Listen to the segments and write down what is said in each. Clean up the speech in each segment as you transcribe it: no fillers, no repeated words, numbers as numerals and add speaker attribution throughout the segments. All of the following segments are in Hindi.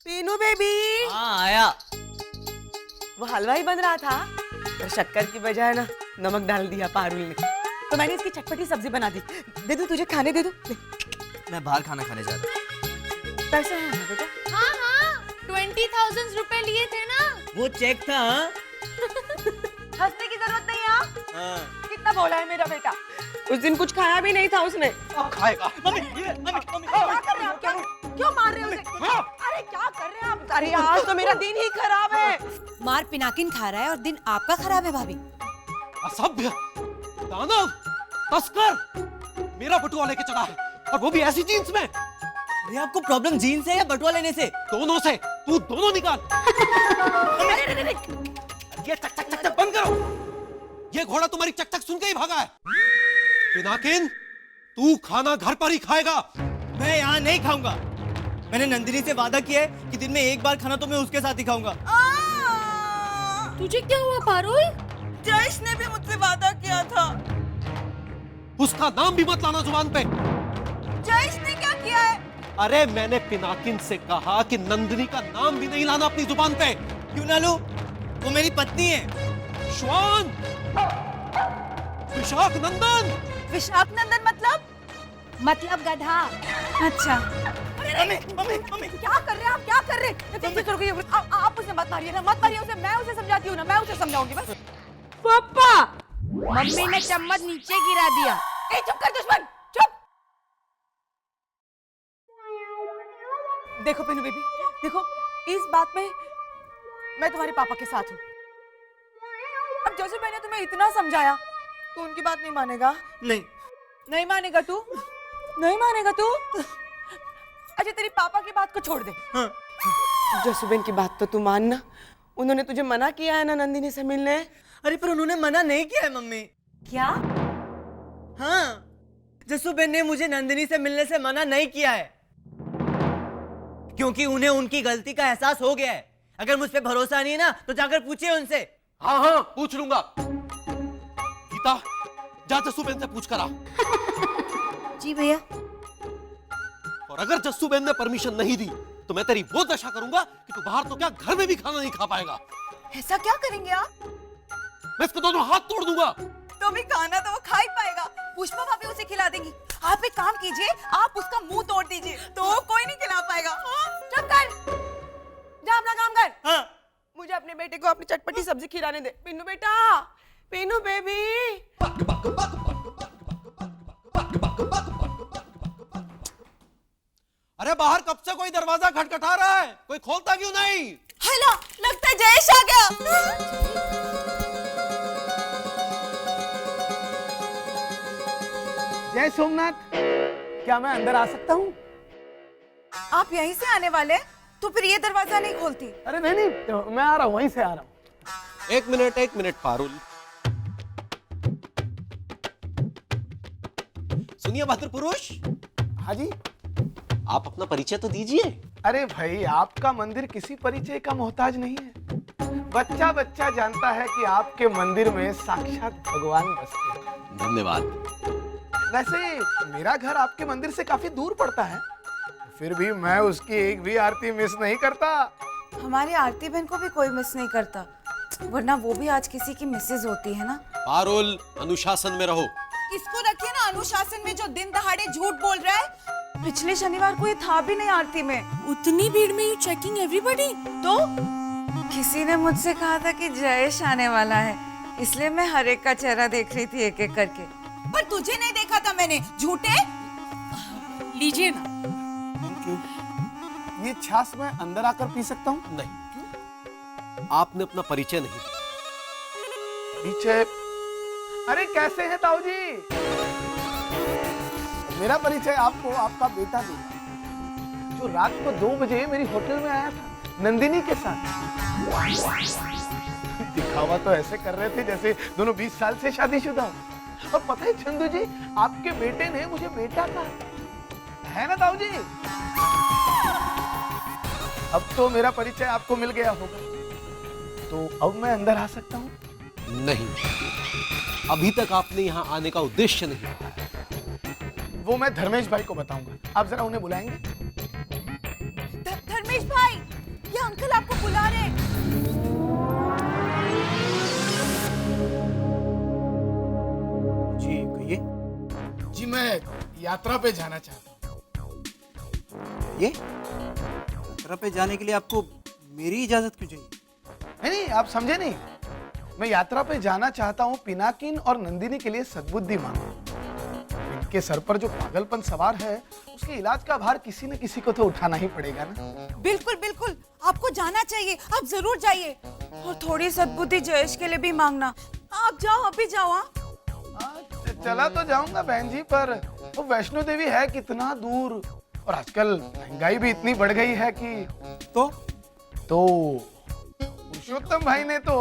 Speaker 1: पीनू बेबी।
Speaker 2: हाँ आया।
Speaker 1: वो हलवा ही बन रहा था पर शक्कर की बजाय ना नमक डाल दिया पारुल ने, तो मैंने इसकी चटपटी सब्जी बना दी। दे दूं तुझे, खाने दे दूं?
Speaker 2: मैं बाहर खाना खाने जा रहा हूँ।
Speaker 1: पैसे हैं ना बेटा?
Speaker 3: हाँ हाँ 20,000 रुपए लिए थे ना।
Speaker 2: वो चेक था।
Speaker 1: हंसने की जरूरत नहीं है।
Speaker 2: हाँ।
Speaker 1: कितना बोला है मेरा बेटा, उस दिन कुछ खाया भी नहीं था उसने।
Speaker 2: अब खाएगा। मम्मी,
Speaker 1: क्या कर रहे हैं आप? क्यों मार रहे हो उसे? अरे क्या कर रहे हैं आप? अरे आज तो मेरा दिन ही खराब है।
Speaker 4: मार पिनाकिन खा रहा है और दिन आपका खराब है भाभी।
Speaker 5: असभ्य, दानव, तस्कर, मेरा बटुआ लेके चला है और वो भी ऐसी जीन्स में।
Speaker 2: अरे आपको प्रॉब्लम जीन्स से या बटुआ लेने से?
Speaker 5: दोनों से। तू दोनों निकाल। ये चक चक चक चक बंद करो। ये घोड़ा तुम्हारी चक चक सुन के ही भागा है। पिनाकिन, तू खाना घर पर ही खाएगा।
Speaker 2: मैं यहाँ नहीं खाऊंगा। मैंने नंदिनी से वादा किया है कि दिन में एक बार खाना तो मैं उसके साथ ही खाऊंगा।
Speaker 3: तुझे क्या हुआ पारुल?
Speaker 1: जयेश ने भी मुझसे वादा किया था।
Speaker 5: उसका नाम भी मत लाना जुबान पे।
Speaker 1: जयेश ने क्या किया है?
Speaker 5: अरे मैंने पिनाकिन से कहा कि नंदिनी का नाम भी नहीं लाना अपनी जुबान पे।
Speaker 2: क्यों ना लूं? वो मेरी पत्नी है।
Speaker 5: श्वान, विशाख नंदन।
Speaker 1: विशाख नंदन मतलब
Speaker 4: गधा।
Speaker 1: अच्छा।
Speaker 2: Mummy, mummy, mummy.
Speaker 1: क्या कर रहे हैं आप? क्या कर रहे हैं? आप उसे मत मारिए ना, मत मारिए उसे। मैं उसे समझाती हूँ ना, मैं उसे समझाऊंगी बस। पापा,
Speaker 4: मम्मी ने चम्मच नीचे गिरा दिया।
Speaker 1: ए चुप कर दुश्मन, चुप। देखो पीनू बेबी, देखो इस बात में मैं तुम्हारे पापा के साथ हूँ। अब जैसे मैंने तुम्हें इतना समझाया तो उनकी बात नहीं मानेगा? नहीं मानेगा तू? नहीं मानेगा तू? अच्छा तेरी पापा की बात को छोड़ दे। हाँ। जसुबेन की बात तो तू मानना। उन्होंने तुझे मना किया है ना नंदिनी से मिलने?
Speaker 2: अरे पर उन्होंने मना नहीं किया है मम्मी।
Speaker 1: क्या?
Speaker 2: हाँ, जसूबेन ने मुझे नंदिनी से मिलने से मना नहीं किया है क्योंकि उन्हें उनकी गलती का एहसास हो गया है। अगर मुझ पे भरोसा नहीं है ना तो जाकर पूछिए उनसे।
Speaker 5: हाँ हाँ पूछ लूंगा। गीता, जा जस्सूबेन से पूछ कर आ।
Speaker 4: जी भैया।
Speaker 5: और अगर जस्सूबेन ने परमिशन नहीं दी तो मैं तेरी वो दशा करूंगा कि तू बाहर तो क्या घर में भी खाना नहीं खा पाएगा।
Speaker 1: ऐसा क्या करेंगे आप?
Speaker 5: मैं इसके दोनों हाथ तोड़ दूंगा।
Speaker 1: तो भी खाना तो वो खा ही पाएगा। पुष्पा भाभी उसे खिला देंगी। आप एक काम कीजिए, आप उसका मुंह तोड़ दीजिए तो वो कोई नहीं खिला पाएगा। चुप कर, जा अपना काम कर।
Speaker 2: हाँ।
Speaker 1: मुझे अपने बेटे को अपनी चटपटी सब्जी खिलाने दे। पिन्नू बेटा, पिन्नू बेबी।
Speaker 5: अरे बाहर कब से कोई दरवाजा खटखटा रहा है, कोई खोलता क्यों नहीं?
Speaker 1: हेलो, लगता है जयेश आ गया।
Speaker 6: जय सोमनाथ, क्या मैं अंदर आ सकता हूँ?
Speaker 1: आप यहीं से आने वाले तो फिर ये दरवाजा नहीं खोलती?
Speaker 6: अरे नहीं, तो मैं आ रहा हूँ, वहीं से आ रहा हूँ।
Speaker 5: एक मिनट पारुल। सुनिए बहादुर पुरुष,
Speaker 6: हाँ जी।
Speaker 5: आप अपना परिचय तो दीजिए।
Speaker 6: अरे भाई, आपका मंदिर किसी परिचय का मोहताज नहीं है। बच्चा बच्चा जानता है कि आपके मंदिर में साक्षात भगवान बसते हैं।
Speaker 5: धन्यवाद।
Speaker 6: वैसे मेरा घर आपके मंदिर से काफी दूर पड़ता है, फिर भी मैं उसकी एक भी आरती मिस नहीं करता।
Speaker 1: हमारी आरती बहन को भी कोई मिस नहीं करता, वरना वो भी आज किसी की मिसेज होती है ना।
Speaker 5: पारुल, अनुशासन में रहो।
Speaker 1: इसको रखिए ना अनुशासन में, जो दिन दहाड़े झूठ बोल रहा है। पिछले शनिवार को ये था भी नहीं आरती में।
Speaker 4: उतनी भीड़ में यू चेकिंग एवरीबॉडी?
Speaker 1: तो किसी ने मुझसे कहा था कि जयेश आने वाला है, इसलिए मैं हर एक का चेहरा देख रही थी एक एक करके। पर तुझे नहीं देखा था मैंने, झूठे।
Speaker 4: लीजिए ना।
Speaker 6: ये छाछ मैं अंदर आकर पी सकता हूँ?
Speaker 5: नहीं, आपने अपना परिचय नहीं दिया।
Speaker 6: परिचय? अरे कैसे हैं ताऊ जी? मेरा परिचय आपको आपका बेटा देगा, जो रात को 2 बजे मेरी होटल में आया था नंदिनी के साथ। दिखावा तो ऐसे कर रहे थे जैसे दोनों 20 साल से शादीशुदा हो। और पता है चंदू जी, आपके बेटे ने मुझे बेटा कहा है ना ताऊ जी? अब तो मेरा परिचय आपको मिल गया होगा, तो अब मैं अंदर आ सकता हूँ?
Speaker 5: नहीं, अभी तक आपने यहाँ आने का उद्देश्य नहीं बताया।
Speaker 6: वो मैं धर्मेश भाई को बताऊंगा। आप जरा उन्हें बुलाएंगे?
Speaker 1: धर्मेश भाई, बुला रहे।
Speaker 6: जी कहिए। जी मैं यात्रा पे जाना चाहता हूँ।
Speaker 2: ये यात्रा पे जाने के लिए आपको मेरी इजाजत क्यों चाहिए?
Speaker 6: नहीं, आप समझे नहीं। मैं यात्रा पे जाना चाहता हूँ पिनाकिन और नंदिनी के लिए सद्बुद्धि मांगू। इनके सर पर जो पागलपन सवार है उसके इलाज का भार किसी न किसी को तो उठाना ही पड़ेगा ना।
Speaker 1: बिल्कुल बिल्कुल, आपको जाना चाहिए, आप जरूर जाइए। और थोड़ी सद्बुद्धि जयेश के लिए भी मांगना। आप जाओ, अभी जाओ।
Speaker 6: चला तो जाऊंगा बहन जी, पर वो वैष्णो देवी है कितना दूर, और आजकल महंगाई भी इतनी बढ़ गई है कि तो पुरुषोत्तम भाई ने तो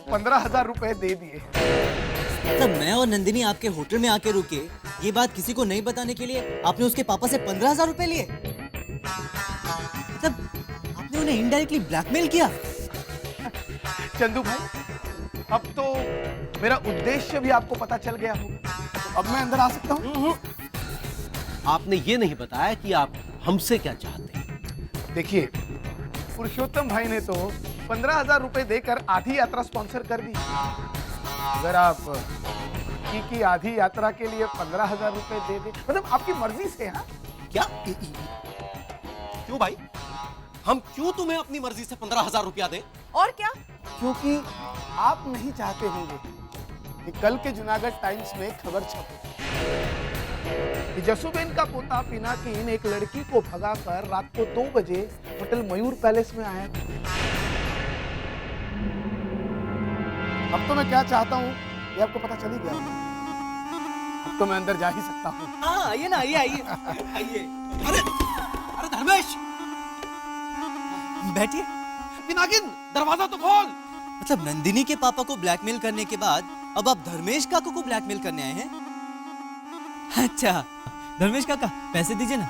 Speaker 6: 15,000 रुपए दे दिए।
Speaker 2: मतलब मैं और नंदिनी आपके होटल में आके रुके, ये बात किसी को नहीं बताने के लिए आपने उसके पापा से 15,000 रुपए लिए? मतलब आपने उन्हें इनडायरेक्टली ब्लैकमेल किया?
Speaker 6: चंदू भाई, अब तो मेरा उद्देश्य भी आपको पता चल गया होगा। तो अब मैं अंदर आ सकता हूँ?
Speaker 5: आपने ये नहीं बताया कि आप हमसे क्या चाहते हैं।
Speaker 6: देखिए, पुरुषोत्तम भाई ने तो 15,000 रुपए देकर आधी यात्रा स्पॉन्सर कर दी। अगर आप की आधी यात्रा के लिए 15,000 रुपए दे दे, मतलब आपकी मर्जी से। हाँ,
Speaker 5: क्या? क्यों भाई, हम क्यों तुम्हें अपनी मर्जी से 15,000 रुपया दें?
Speaker 1: और क्या?
Speaker 6: क्योंकि आप नहीं चाहते होंगे कि कल के जूनागढ़ टाइम्स में खबर छपे कि जसुबेन का पोता पिनाकिन एक लड़की को भगाकर रात को 2 बजे होटल मयूर पैलेस में आया था। अब तो मैं क्या चाहता हूँ ये आपको पता चल ही गया होगा। अब तो मैं अंदर जा ही सकता हूँ।
Speaker 2: हाँ आइए ना, आइए आइए आइए।
Speaker 5: अरे धर्मेश,
Speaker 2: बैठिए।
Speaker 5: पिनाकिन दरवाजा तो खोल।
Speaker 2: मतलब नंदिनी के पापा को ब्लैकमेल करने के बाद अब आप धर्मेश काका को ब्लैकमेल करने आए हैं? अच्छा धर्मेश काका, पैसे दीजिए ना।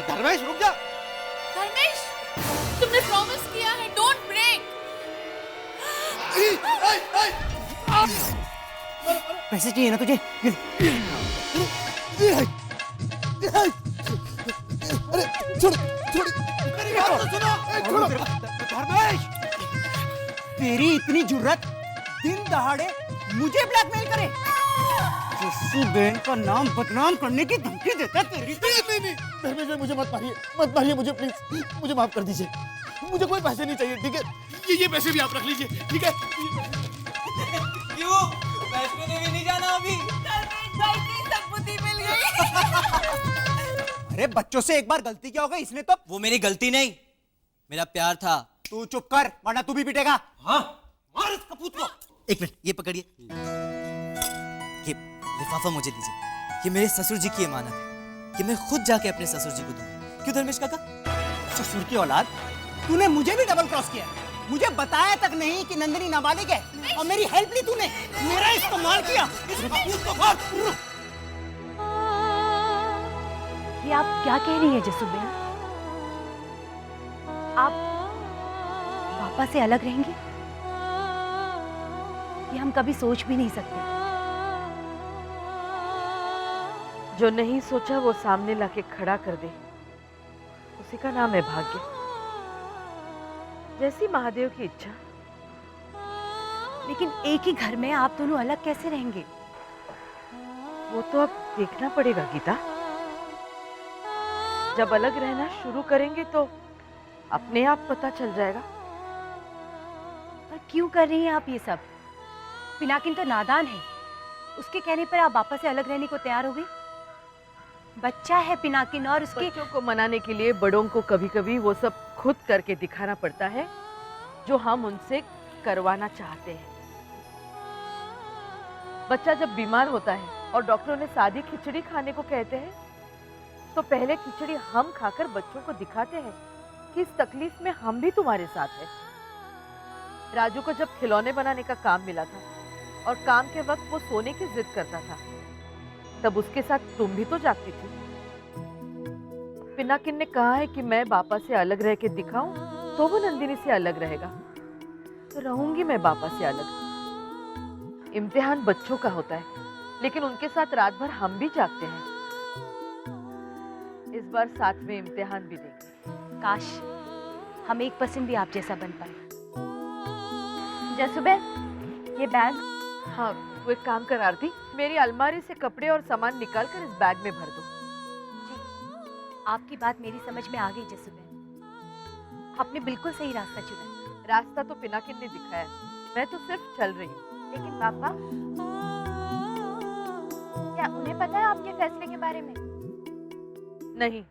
Speaker 5: धर्मेश रुक जा।
Speaker 3: धर्मेश, तुमने प्रॉमिस किया है, डोंट ब्रेक।
Speaker 2: पैसे चाहिए ना तुझे?
Speaker 6: अरे छोड़ छोड़,
Speaker 5: मेरी बात तो सुनो। धर्मेश,
Speaker 7: तेरी इतनी जुर्रत दिन दहाड़े मुझे ब्लैकमेल करे? जस्सू-बेन का नाम बदनाम करने की धमकी देता तेरी?
Speaker 6: नहीं, धर्मेश भाई मुझे मत मारिए मुझे, प्लीज मुझे माफ कर दीजिए। मुझे कोई पैसे नहीं चाहिए, ठीक है? ये पैसे भी आप रख लीजिए, ठीक है?
Speaker 2: क्यों? वैष्णो देवी नहीं जाना अभी?
Speaker 1: भाई की सद्बुद्धि मिल गई।
Speaker 7: अरे बच्चों से एक बार गलती क्या हो गई, इसने तो।
Speaker 2: वो मेरी गलती नहीं, मेरा प्यार था।
Speaker 7: तू चुप कर वरना तू भी पिटेगा।
Speaker 5: हाँ मार इस कपूत को।
Speaker 2: एक मिनट, ये पकड़िए। ये लिफाफा मुझे दीजिए, ये मेरे ससुर जी की अमानत है कि मैं खुद जाके अपने ससुर जी को दूंगा। क्यों धर्मेश काका?
Speaker 7: ससुर की औलाद, तूने मुझे भी डबल क्रॉस किया। मुझे बताया तक नहीं कि नंदिनी नाबालिग है, और मेरी हेल्प ली तूने, मेरा इस्तेमाल किया।
Speaker 5: इस कपूत को मार।
Speaker 8: ये आप क्या कह रही हैं जसुबेन? आप पापा से अलग रहेंगी? ये हम कभी सोच भी नहीं सकते।
Speaker 9: जो नहीं सोचा वो सामने लाके खड़ा कर दे, उसी का नाम है भाग्य। जैसी महादेव की इच्छा।
Speaker 8: लेकिन एक ही घर में आप दोनों अलग कैसे रहेंगे?
Speaker 9: वो तो अब देखना पड़ेगा गीता। जब अलग रहना शुरू करेंगे तो अपने आप पता चल जाएगा।
Speaker 8: पर क्यों कर रही हैं आप ये सब? पिनाकिन तो नादान है, उसके कहने पर आप वापस से अलग रहने को तैयार हो गई? बच्चा है पिनाकिन, और उसके
Speaker 9: बच्चों को मनाने के लिए बड़ों को कभी-कभी वो सब खुद करके दिखाना पड़ता है जो हम उनसे करवाना चाहते हैं। बच्चा जब बीमार होता है और डॉक्टरों ने सादी खिचड़ी खाने को कहते हैं, तो पहले खिचड़ी हम खाकर बच्चों को दिखाते हैं कि इस तकलीफ में हम भी तुम्हारे साथ हैं। राजू को जब खिलौने बनाने का काम मिला था और काम के वक्त वो सोने की जिद करता था, तब उसके साथ तुम भी तो जागती थी। पिनाकिन ने कहा है कि मैं पापा से अलग रह के दिखाऊं तो वो नंदिनी से अलग रहेगा, तो रहूंगी मैं बापा से अलग। इम्तिहान बच्चों का होता है, लेकिन उनके साथ रात भर हम भी जागते हैं। इस बार साथ में इम्तिहान भी देंगे।
Speaker 8: काश हम 1% भी आप जैसा बन पाए। जसुबे, ये बैग।
Speaker 9: हाँ, वो एक काम कर आरती, मेरी अलमारी से कपड़े और सामान निकाल कर इस बैग में भर दो।
Speaker 8: आपकी बात मेरी समझ में आ गई जसुबे। आपने बिल्कुल सही रास्ता चुना।
Speaker 9: रास्ता तो पिनाकिन ने दिखाया, मैं तो सिर्फ चल रही हूँ।
Speaker 8: लेकिन पापा, क्या उन्हें पता है आपके फैसले के बारे में?
Speaker 9: नहीं,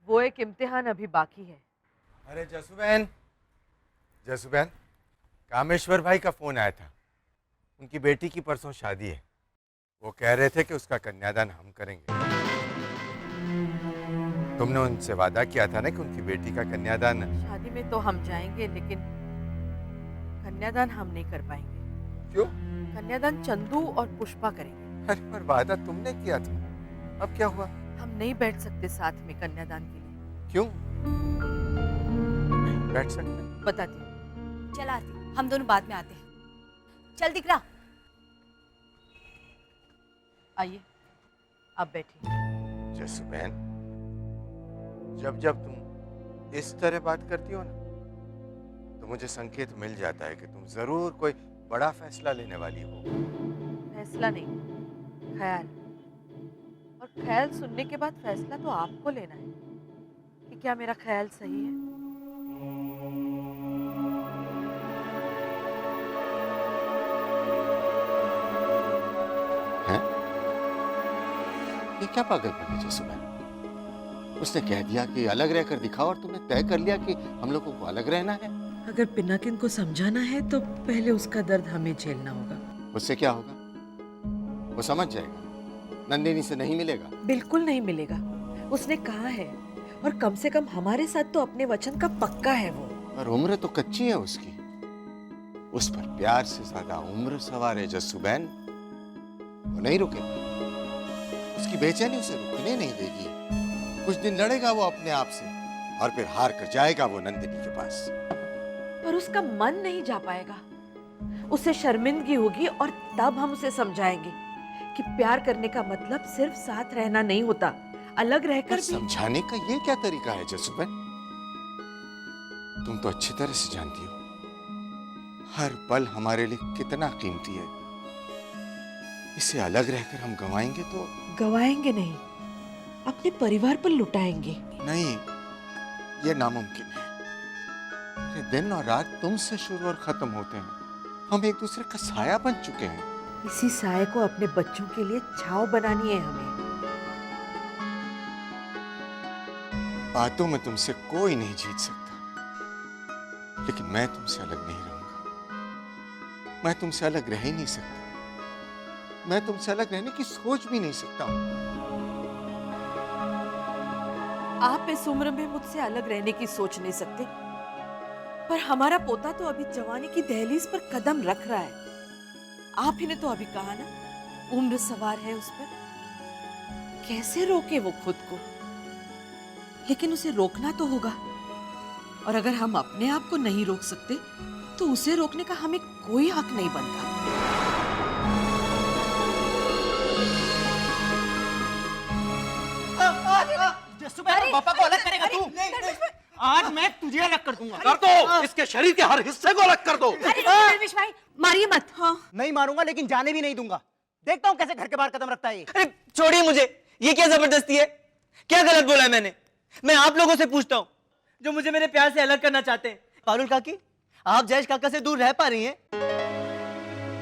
Speaker 9: वो एक इम्तिहान अभी बाकी है।
Speaker 10: अरे जसुबेन, जसुबेन, कामेश्वर भाई का फोन आया था। उनकी बेटी की परसों शादी है। वो कह रहे थे कि उसका कन्यादान हम करेंगे। तुमने उनसे वादा किया था ना कि उनकी बेटी का कन्यादान।
Speaker 9: शादी में तो हम जाएंगे, लेकिन कन्यादान हम नहीं कर पाएंगे।
Speaker 10: क्यों?
Speaker 9: कन्यादान चंदू और पुष्पा करेंगे।
Speaker 10: अरे पर वादा तुमने किया था, अब क्या हुआ?
Speaker 9: हम नहीं बैठ सकते साथ में कन्यादान के लिए।
Speaker 10: क्यों नहीं बैठ सकते?
Speaker 9: बताती हूँ।
Speaker 8: चल आरती, हम दोनों बाद में आते हैं। चल दिकरा।
Speaker 9: आइए, आप बैठिए।
Speaker 10: जसुबेन, जब जब तुम इस तरह बात करती हो ना, तो मुझे संकेत मिल जाता है कि तुम जरूर कोई बड़ा फैसला लेने वाली हो।
Speaker 9: फैसला नहीं, ख्याल। और ख्याल सुनने के बाद फैसला तो आपको लेना है कि क्या मेरा ख्याल सही है।
Speaker 10: हैं? ये क्या पागलपन है जसुबेन? उसने कह दिया कि अलग रहकर दिखाओ और तुमने तय कर लिया कि हम लोगों को अलग रहना है।
Speaker 11: अगर पिनाकिन को समझाना है तो पहले उसका दर्द हमें झेलना होगा।
Speaker 10: उससे क्या होगा? वो समझ जाएगा। नंदिनी से नहीं मिलेगा।
Speaker 11: बिल्कुल नहीं मिलेगा, उसने कहा है। और कम से कम हमारे साथ तो अपने वचन का पक्का है वो।
Speaker 10: पर उम्र तो कच्ची है उसकी। उस पर प्यार से ज्यादा उम्र सवार है जसुबेन। वो नहीं रुकेगा। उसकी बेचैनी उसे रुकने नहीं देगी। कुछ दिन लड़ेगा वो अपने आप से, और फिर हार कर जाएगा वो नंदिनी के पास।
Speaker 9: पर उसका मन नहीं जा पाएगा। उसे शर्मिंदगी होगी, और तब हम उसे समझाएंगे कि प्यार करने का मतलब सिर्फ साथ रहना नहीं होता, अलग रहकर भी।
Speaker 10: समझाने का ये क्या तरीका है जसुबेन? तुम तो अच्छी तरह से जानती हो हर पल हमारे लिए कितना कीमती है। इसे अलग रहकर हम गंवाएंगे तो।
Speaker 11: गवाएंगे नहीं, अपने परिवार पर लुटाएंगे।
Speaker 10: नहीं, ये नामुमकिन है। ये दिन और रात तुमसे शुरू और खत्म होते हैं। हम एक दूसरे का साया बन चुके हैं।
Speaker 11: इसी साये को अपने बच्चों के लिए छांव बनानी है हमें।
Speaker 10: बातों में तुमसे कोई नहीं जीत सकता, लेकिन मैं तुमसे अलग नहीं रहूंगा। मैं तुमसे अलग रह ही नहीं सकता। मैं तुमसे अलग रहने की सोच भी नहीं सकता हूं।
Speaker 9: आप इस उम्र में मुझसे अलग रहने की सोच नहीं सकते, पर हमारा पोता तो अभी जवानी की दहलीज पर कदम रख रहा है। आप ही ने तो अभी कहा ना, उम्र सवार है उस पर। कैसे रोके वो खुद को? लेकिन उसे रोकना तो होगा, और अगर हम अपने आप को नहीं रोक सकते तो उसे रोकने का हमें कोई हक नहीं बनता।
Speaker 7: पापा को अलग करेगा तू? आज मैं तुझे अलग कर दूंगा।
Speaker 5: कर दो, इसके शरीर के हर हिस्से को अलग कर दो।
Speaker 8: रमेश भाई, मारिए मत। हाँ।
Speaker 7: नहीं मारूंगा, लेकिन जाने भी नहीं दूंगा। देखता हूँ कैसे घर के बाहर कदम रखता है ये।
Speaker 2: अरे छोड़िए मुझे, ये क्या जबरदस्ती है? क्या गलत बोला है मैंने? मैं आप लोगों से पूछता हूँ जो मुझे मेरे प्यार से अलग करना चाहते हैं। पारुल काकी, आप जयेश काका से दूर रह पा रही हैं?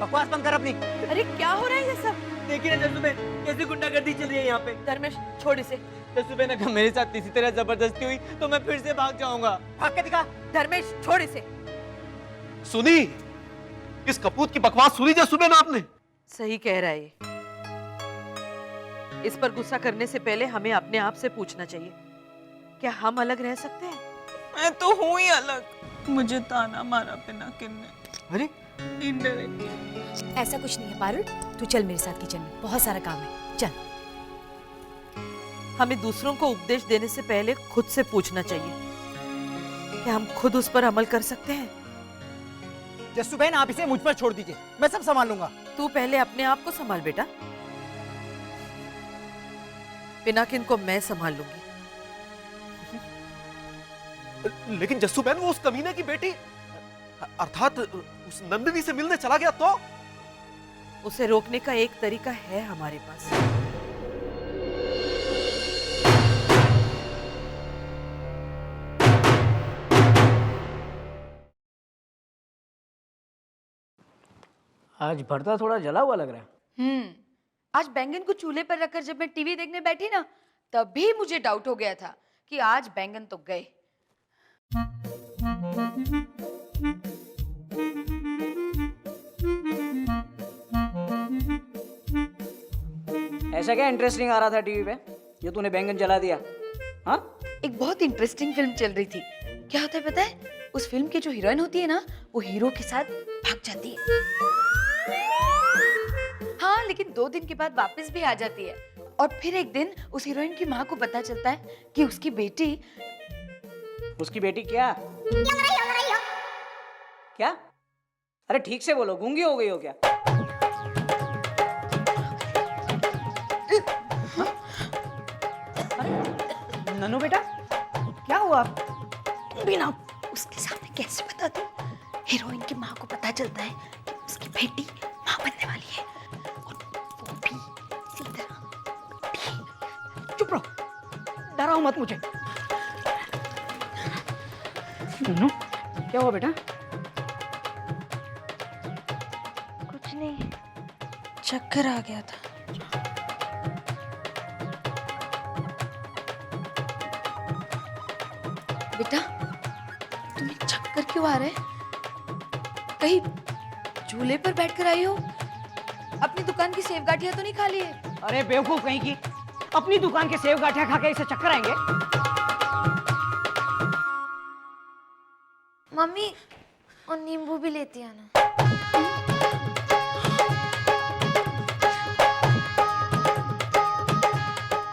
Speaker 7: बकवास बंद कर अपनी।
Speaker 9: अरे क्या हो रहा है ये सब?
Speaker 2: देखिए ना जसुबेन, कैसी गुंडागर्दी चल रही है यहाँ पे।
Speaker 9: धर्मेश, छोड़ इसे।
Speaker 2: जसुबेन, अगर मेरे साथ इसी तरह जबरदस्ती हुई तो मैं फिर से भाग जाऊंगा।
Speaker 7: भाग के दिखा।
Speaker 9: धर्मेश, छोड़ इसे।
Speaker 5: सुनी इस कपूत की बकवास? सुनी जसुबेन आपने?
Speaker 9: सही कह रहा है ये। इस पर गुस्सा करने से पहले हमें अपने आप से पूछना चाहिए, क्या हम अलग रह सकते हैं?
Speaker 1: मैं तो हूँ ही अलग। मुझे ताना मारा पिनाकिन ने।
Speaker 2: अरे
Speaker 1: इनडायरेक्टली।
Speaker 8: ऐसा कुछ नहीं है पारुल, तू चल मेरे साथ किचन में, बहुत सारा काम है। चल।
Speaker 9: हमें दूसरों को उपदेश देने से पहले खुद से पूछना चाहिए, क्या हम खुद उस पर अमल कर सकते हैं?
Speaker 7: जस्सू बहन, आप इसे मुझ पर छोड़ दीजिए, मैं सब संभाल लूंगा।
Speaker 9: तू पहले अपने आप को संभाल बेटा, पिनाकिन को मैं संभाल लूंगी।
Speaker 5: लेकिन जस्सू बहन, वो उस कमीने की बेटी अर्थात उस नंदिनी से मिलने चला गया तो?
Speaker 9: उसे रोकने का एक तरीका है हमारे पास।
Speaker 7: आज भरता थोड़ा जला हुआ लग रहा है।
Speaker 4: आज बैंगन को चूल्हे पर रखकर जब मैं टीवी देखने बैठी ना, तब भी मुझे डाउट हो गया था कि आज बैंगन तो गए।
Speaker 7: ऐसा क्या इंटरेस्टिंग आ रहा था टीवी पे, ये तूने बैंगन जला दिया? हाँ,
Speaker 4: एक बहुत इंटरेस्टिंग फिल्म चल रही थी। क्या होता है पता है? उस फिल्म की जो हीरोइन होती है ना, वो हीरो के साथ भाग जाती है। हाँ, लेकिन 2 दिन के बाद वापस भी आ जाती है। और फिर एक दिन उस हीरोइन की माँ को पता चलता है कि उसकी बेटी
Speaker 7: क्या क्या? अरे ठीक से बोलो, गूंगी हो गई हो क्या? नन्नू बेटा, क्या हुआ?
Speaker 4: बिना उसके सामने कैसे बता दूं? हीरोइन की माँ को पता चलता है कि उसकी बेटी माँ बनने वाली है, और वो भी इसी तरह।
Speaker 7: चुप रहो, डराओ मत मुझे। नन्नू, क्या हुआ बेटा?
Speaker 4: कुछ नहीं, चक्कर आ गया था। बेटा, तुम्हें चक्कर क्यों आ रहा है? कहीं झूले पर बैठकर आई हो? अपनी दुकान की सेव गाठियां तो नहीं खा ली है?
Speaker 7: अरे बेवकूफ कहीं की, अपनी दुकान के सेव गाठियां खा के इसे चक्कर आएंगे?
Speaker 12: मम्मी, और नींबू भी लेती आना।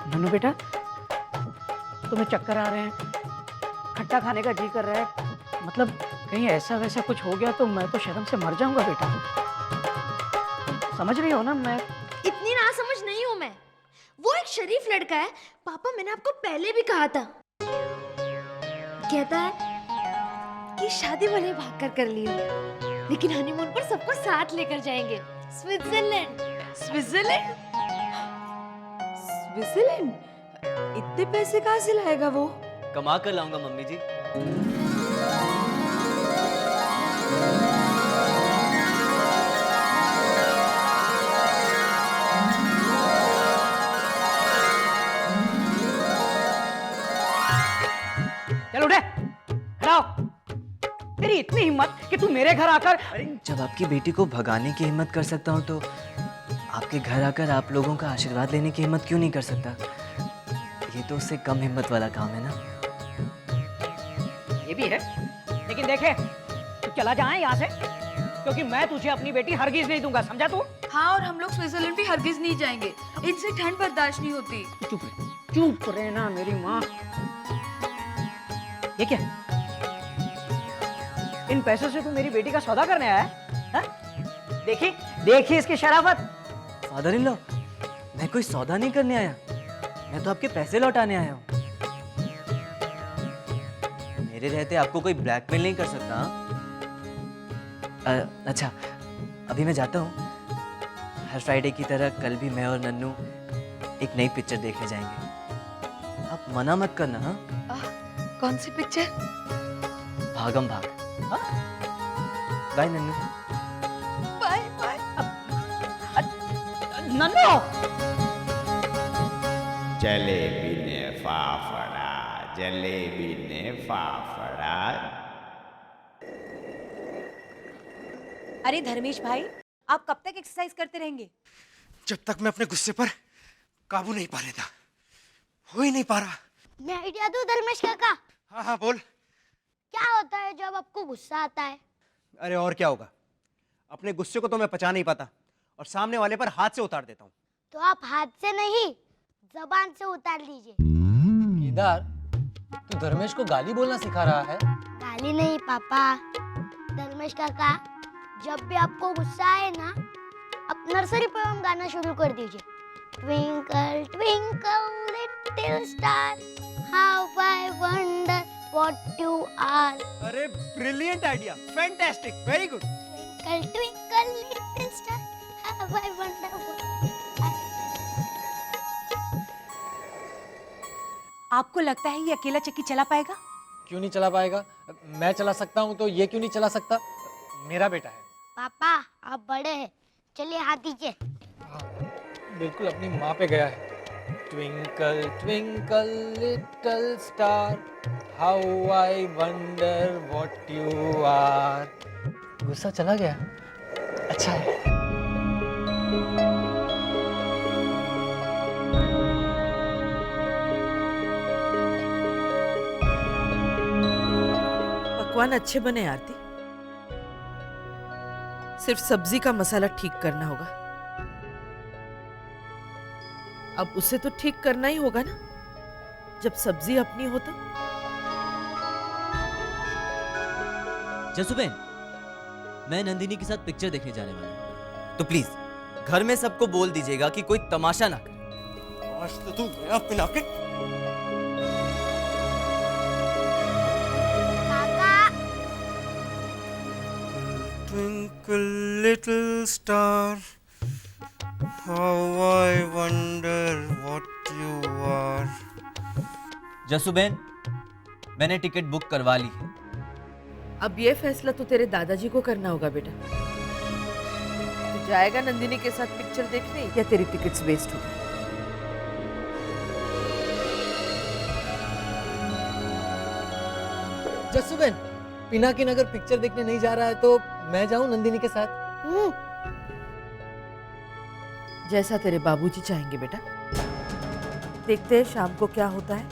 Speaker 7: नन्नू बेटा, तुम्हें चक्कर आ रहे हैं, खट्टा खाने का जी कर रहा है, मतलब कहीं ऐसा वैसा कुछ हो गया तो मैं तो शर्म से मर जाऊंगा बेटा। समझ रही हो ना? मैं
Speaker 12: इतनी नासमझ नहीं हूँ मैं। वो एक शरीफ लड़का है, पापा मैंने आपको पहले भी कहा था। कहता है कि शादी भले भाग कर ली हो, लेकिन हनीमून पर सबको साथ लेकर जाएंगे स्विट्जरलैंड।
Speaker 4: स्विट्जरलैंड? स्विट्जरलैंड? इतने पैसे कहाँ से लाएगा वो?
Speaker 2: कमा कर लाऊंगा मम्मी जी।
Speaker 7: चल उठे, खड़ा हो। तेरी इतनी हिम्मत कि तू मेरे घर आकर।
Speaker 2: जब आपकी बेटी को भगाने की हिम्मत कर सकता हूँ तो आपके घर आकर आप लोगों का आशीर्वाद लेने की हिम्मत क्यों नहीं कर सकता? ये तो उससे कम हिम्मत वाला काम है ना।
Speaker 7: ये भी है, लेकिन देखे तू चला जाए यहाँ से, क्योंकि मैं तुझे अपनी बेटी हरगिज नहीं दूंगा, समझा तू?
Speaker 4: हाँ, और हम लोग स्विट्जरलैंड भी हरगिज नहीं जाएंगे। इनसे ठंड बर्दाश्त नहीं होती।
Speaker 7: चुप रहना मेरी माँ। ये क्या? इन पैसों से तू मेरी बेटी का सौदा करने आया है? देखी देखी इसकी शराफत।
Speaker 2: फादर इन लॉ, मैं कोई सौदा नहीं करने आया, मैं तो आपके पैसे लौटाने आया हूँ। मेरे रहते आपको कोई ब्लैकमेल नहीं कर सकता। अच्छा, अभी मैं जाता हूँ। हर फ्राइडे की तरह कल भी मैं और नन्नू एक नई पिक्चर देखने जाएंगे। आप मना मत करना। हाँ,
Speaker 4: कौन सी picture?
Speaker 2: Bhagam Bhag. Bye Nannu.
Speaker 4: Bye bye
Speaker 7: Nannu.
Speaker 13: जलेबी ने फाफड़ा, जलेबी ने फाफड़ा।
Speaker 8: अरे धर्मेश भाई, आप कब तक एक्सरसाइज करते रहेंगे?
Speaker 5: जब तक मैं अपने गुस्से पर काबू नहीं पा लेता। हो ही नहीं पा रहा।
Speaker 12: मैं आइडिया दूं धर्मेश काका?
Speaker 5: हाँ हाँ बोल।
Speaker 12: क्या होता है जब आपको गुस्सा आता है?
Speaker 5: अरे और क्या होगा, अपने गुस्से को तो मैं पचा नहीं पाता और सामने वाले पर हाथ से उतार देता हूँ।
Speaker 12: तो आप हाथ से नहीं, जबान से उतार लीजिए।
Speaker 14: केदार, तू धर्मेश को गाली बोलना सिखा रहा है? गाली नहीं पापा। धर्मेश काका, जब भी आपको गुस्सा आए ना, आप नर्सरी पोएम गाना शुरू कर दीजिए। Twinkle twinkle little star, how I wonder what you are.
Speaker 2: अरे brilliant idea, fantastic, very good.
Speaker 14: Twinkle twinkle little star, how I wonder what.
Speaker 8: आपको लगता है ये अकेला चक्की चला पाएगा?
Speaker 15: क्यों नहीं चला पाएगा? मैं चला सकता हूँ तो ये क्यों नहीं चला सकता? मेरा बेटा है।
Speaker 14: पापा आप बड़े हैं, चलिए हाथ दीजिए।
Speaker 15: बिल्कुल अपनी माँ पे गया है। Twinkle twinkle little star, how I wonder what you are. गुस्सा चला गया? अच्छा है।
Speaker 11: पकवान अच्छे बने आरती, सिर्फ सब्जी का मसाला ठीक करना होगा। अब उसे तो ठीक करना ही होगा ना, जब सब्जी अपनी हो तो।
Speaker 2: जसुबेन, मैं नंदिनी के साथ पिक्चर देखने जाने वाला हूँ, तो प्लीज घर में सबको बोल दीजिएगा कि कोई तमाशा ना करे।
Speaker 5: आज तो तू गया पिला के।
Speaker 16: Twinkle little star, how I wonder what you are.
Speaker 2: Jasuben, मैंने टिकट बुक करवा ली है।
Speaker 11: अब ये फैसला तो तेरे दादाजी को करना होगा बेटा। तू जाएगा नंदिनी के साथ पिक्चर देखने या तेरी टिकट्स वेस्ट हो गई?
Speaker 15: जसुबेन, पिनाकिन अगर पिक्चर देखने नहीं जा रहा है तो मैं जाऊं नंदिनी के साथ?
Speaker 11: जैसा तेरे बाबूजी चाहेंगे बेटा। देखते हैं शाम को क्या होता है।